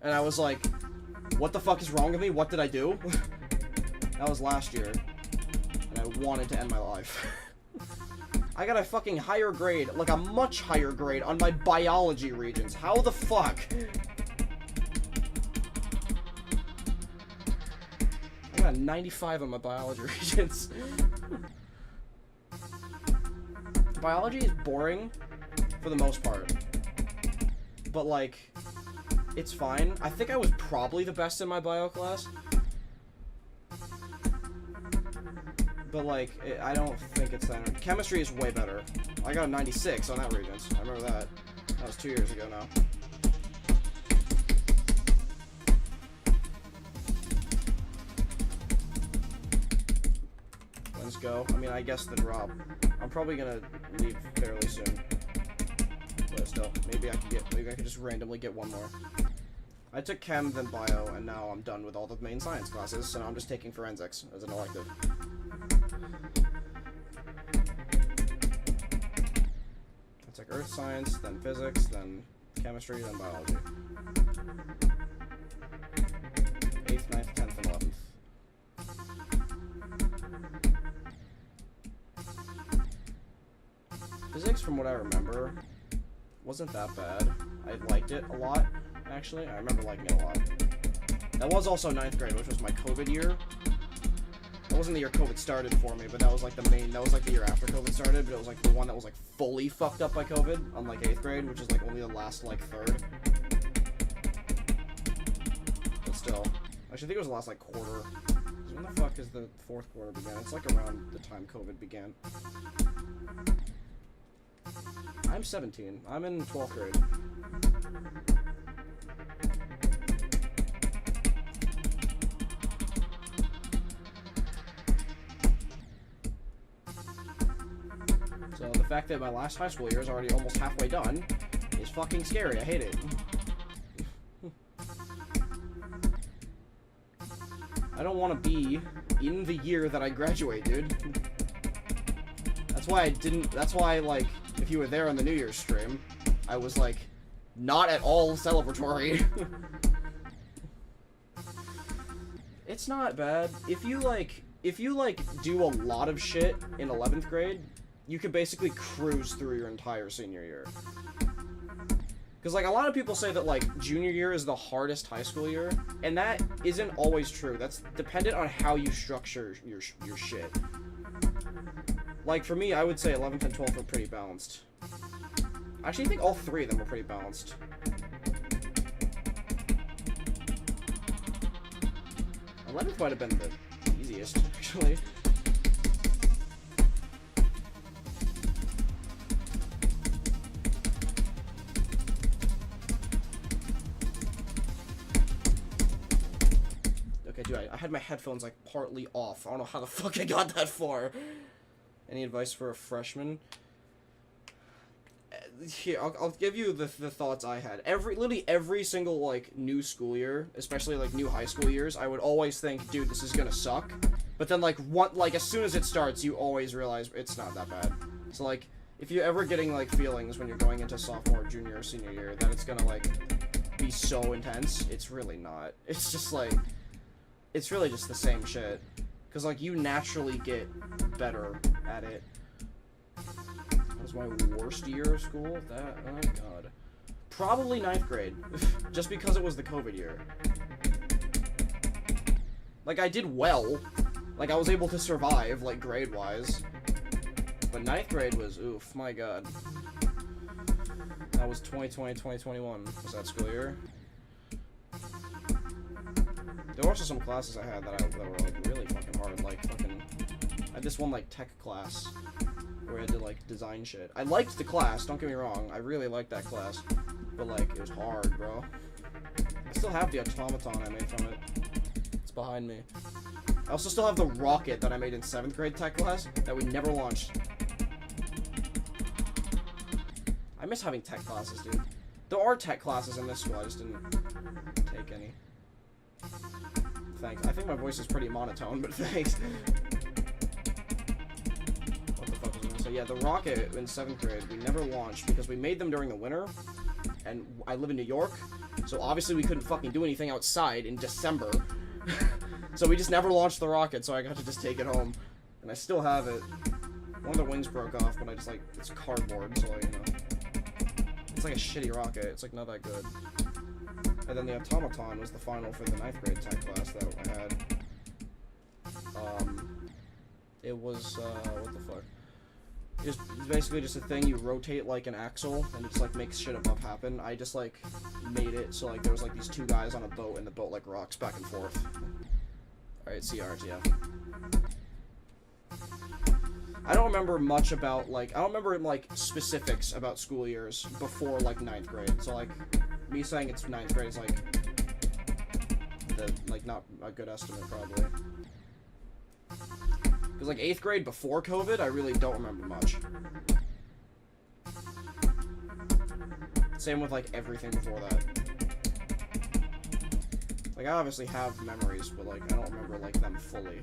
And I was like, what the fuck is wrong with me? What did I do? That was last year. And I wanted to end my life. I got a fucking higher grade, like a much higher grade on my biology Regents. How the fuck? I got a 95 on my biology Regents. Biology is boring, for the most part. But, like, it's fine. I think I was probably the best in my bio class. But, like, I don't think it's that. Chemistry is way better. I got a 96 on that Regents. I remember that. That was 2 years ago now. Let's go. I mean, I guess the drop. I'm probably gonna leave fairly soon. But still, maybe I could just randomly get one more. I took chem, then bio, and now I'm done with all the main science classes, so now I'm just taking forensics as an elective. I took earth science, then physics, then chemistry, then biology. 8th, 9th, 10th, and 11th. from what I remember, wasn't that bad. I liked it a lot, actually. I remember liking it a lot. That was also 9th grade, which was my COVID year. That wasn't the year COVID started for me, but that was like the main, that was like the year after COVID started, but it was like the one that was like fully fucked up by COVID, unlike 8th grade, which is like only the last like third. But still, I should think it was the last like quarter. When the fuck is the 4th quarter began? It's like around the time COVID began. I'm 17. I'm in 12th grade. So the fact that my last high school year is already almost halfway done is fucking scary. I hate it. I don't want to be in the year that I graduate, dude. That's why I didn't, that's why, like, if you were there on the New Year's stream, I was, like, not at all celebratory. It's not bad. If you do a lot of shit in 11th grade, you could basically cruise through your entire senior year. Because, like, a lot of people say that, like, junior year is the hardest high school year, and that isn't always true. That's dependent on how you structure your shit. Like, for me, I would say 11th and 12th were pretty balanced. I actually think all three of them were pretty balanced. 11th might have been the easiest, actually. Okay, dude, I had my headphones, like, partly off. I don't know how the fuck I got that far. Any advice for a freshman? Here, I'll give you the thoughts I had. Literally every single, like, new school year, especially, like, new high school years, I would always think, dude, this is gonna suck. But then, like, as soon as it starts, you always realize it's not that bad. So, like, if you're ever getting, like, feelings when you're going into sophomore, junior, or senior year that it's gonna, like, be so intense, it's really not. It's just, like, it's really just the same shit. Because, like, you naturally get better at it. That was my worst year of school? That, oh my god. Probably 9th grade. Just because it was the COVID year. Like, I did well. Like, I was able to survive, like, grade-wise. But 9th grade was, oof, my god. That was 2020, 2021. Was that school year? There were also some classes I had that were, like, really fucking hard. Like, fucking... I had this one, like, tech class where I had to, like, design shit. I liked the class, don't get me wrong. I really liked that class. But, like, it was hard, bro. I still have the automaton I made from it. It's behind me. I also still have the rocket that I made in 7th grade tech class that we never launched. I miss having tech classes, dude. There are tech classes in this school, I just didn't take any. Thanks. I think my voice is pretty monotone, but thanks. What the fuck was I gonna say? Yeah, the rocket in 7th grade, we never launched because we made them during the winter, and I live in New York, so obviously we couldn't fucking do anything outside in December. So we just never launched the rocket, so I got to just take it home. And I still have it. One of the wings broke off, but I just, like, it's cardboard, so, like, you know. It's like a shitty rocket. It's, like, not that good. And then the automaton was the final for the 9th grade tech class that I had. It was, what the fuck? It's basically just a thing you rotate like an axle, and it just, like, makes shit above happen. I just, like, made it so, like, there was, like, these two guys on a boat, and the boat, like, rocks back and forth. Alright, CRTF. I don't remember much about, like, I don't remember, like, specifics about school years before, like, 9th grade. So, like, me saying it's 9th grade is, like, not a good estimate, probably. Because, like, 8th grade before COVID, I really don't remember much. Same with, like, everything before that. Like, I obviously have memories, but, like, I don't remember, like, them fully.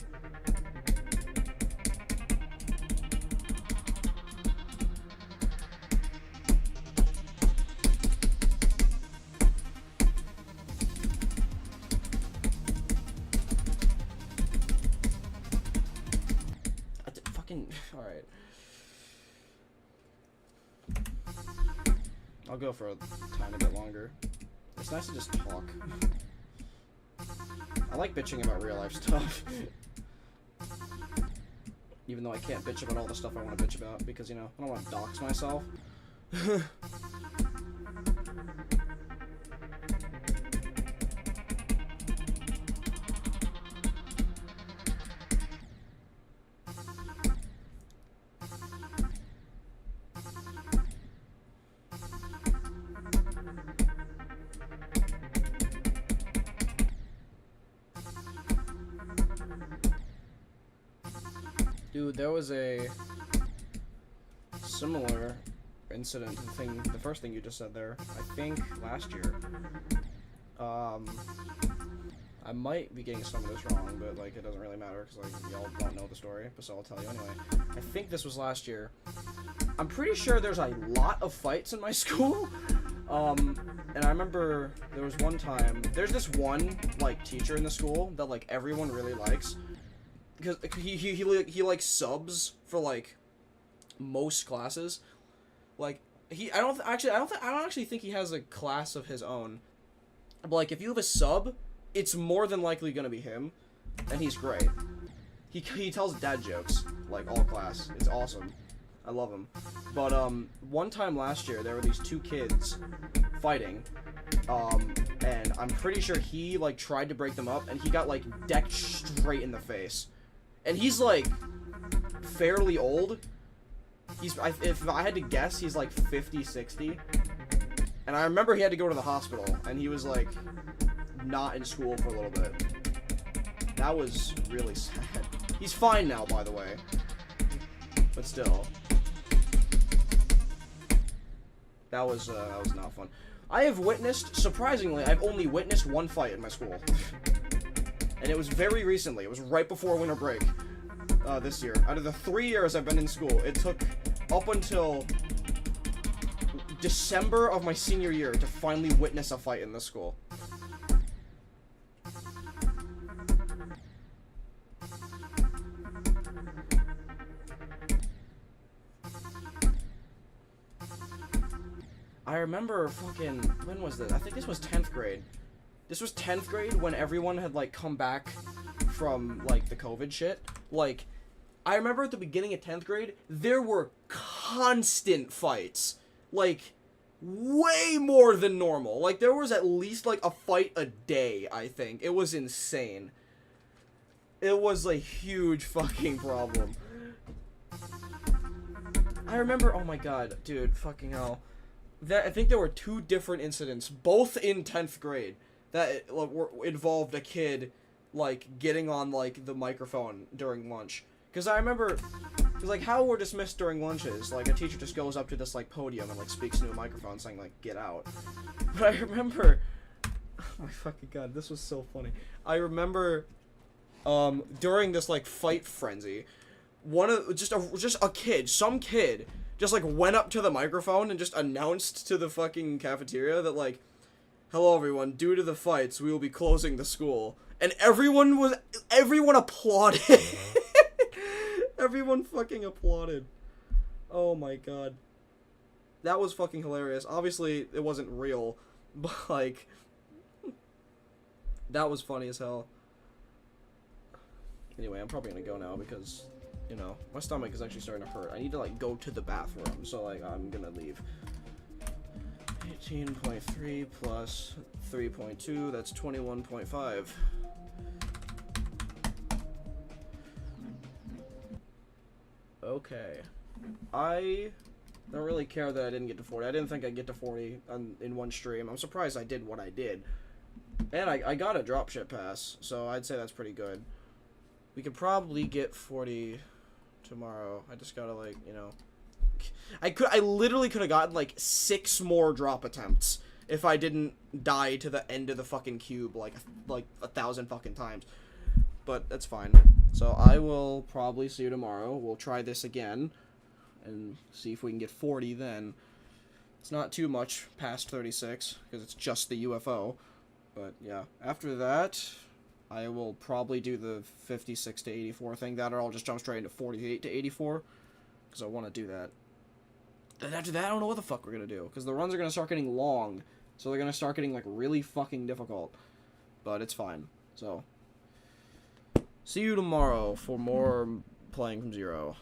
Alright. I'll go for a tiny bit longer. It's nice to just talk. I like bitching about real life stuff. Even though I can't bitch about all the stuff I want to bitch about, because, you know, I don't want to dox myself. Dude, there was a similar incident thing, the first thing you just said there, I think last year. I might be getting some of this wrong, but, like, it doesn't really matter, because, like, y'all don't know the story, but so I'll tell you anyway. I think this was last year. I'm pretty sure there's a lot of fights in my school, and I remember there was one time, there's this one, like, teacher in the school that, like, everyone really likes, because he like subs for like most classes. Like I don't actually think he has a class of his own. But like if you have a sub, it's more than likely gonna be him, and he's great. He tells dad jokes like all class. It's awesome. I love him. But one time last year there were these two kids fighting. And I'm pretty sure he like tried to break them up, and he got like decked straight in the face. And he's, like, fairly old. If I had to guess, he's, like, 50, 60. And I remember he had to go to the hospital, and he was, like, not in school for a little bit. That was really sad. He's fine now, by the way. But still. That was not fun. I have witnessed, surprisingly, I've only witnessed one fight in my school. And it was very recently. It was right before winter break this year. Out of the 3 years I've been in school, it took up until December of my senior year to finally witness a fight in this school. I remember fucking, when was this? I think this was 10th grade. This was 10th grade when everyone had, like, come back from, like, the COVID shit. Like, I remember at the beginning of 10th grade, there were constant fights. Like, way more than normal. Like, there was at least, like, a fight a day, I think. It was insane. It was a huge fucking problem. I remember, oh my god, dude, fucking hell. I think there were 2 different incidents, both in 10th grade. That involved a kid, like, getting on, like, the microphone during lunch. Because I remember, because, like, how we're dismissed during lunches, like, a teacher just goes up to this, like, podium and, like, speaks into a microphone saying, like, get out. But I remember, oh my fucking god, this was so funny. I remember, during this, like, fight frenzy, just a kid, some kid, just, like, went up to the microphone and just announced to the fucking cafeteria that, like, hello everyone, due to the fights, we will be closing the school. And everyone applauded. Everyone fucking applauded. Oh my god. That was fucking hilarious. Obviously, it wasn't real, but, like, that was funny as hell. Anyway, I'm probably gonna go now because, you know, my stomach is actually starting to hurt. I need to, like, go to the bathroom, so, like, I'm gonna leave. 18.3 plus 3.2, that's 21.5. Okay. I don't really care that I didn't get to 40. I didn't think I'd get to 40 in one stream. I'm surprised I did what I did. And I got a dropship pass, so I'd say that's pretty good. We could probably get 40 tomorrow. I just gotta, like, you know... I literally could have gotten, like, 6 more drop attempts if I didn't die to the end of the fucking cube, like 1,000 fucking times. But that's fine. So I will probably see you tomorrow. We'll try this again and see if we can get 40 then. It's not too much past 36, because it's just the UFO. But, yeah. After that, I will probably do the 56 to 84 thing. That, or I'll just jump straight into 48 to 84, because I want to do that. then after that, I don't know what the fuck we're gonna do. Because the runs are gonna start getting long. So they're gonna start getting, like, really fucking difficult. But it's fine. So, see you tomorrow for more playing from zero.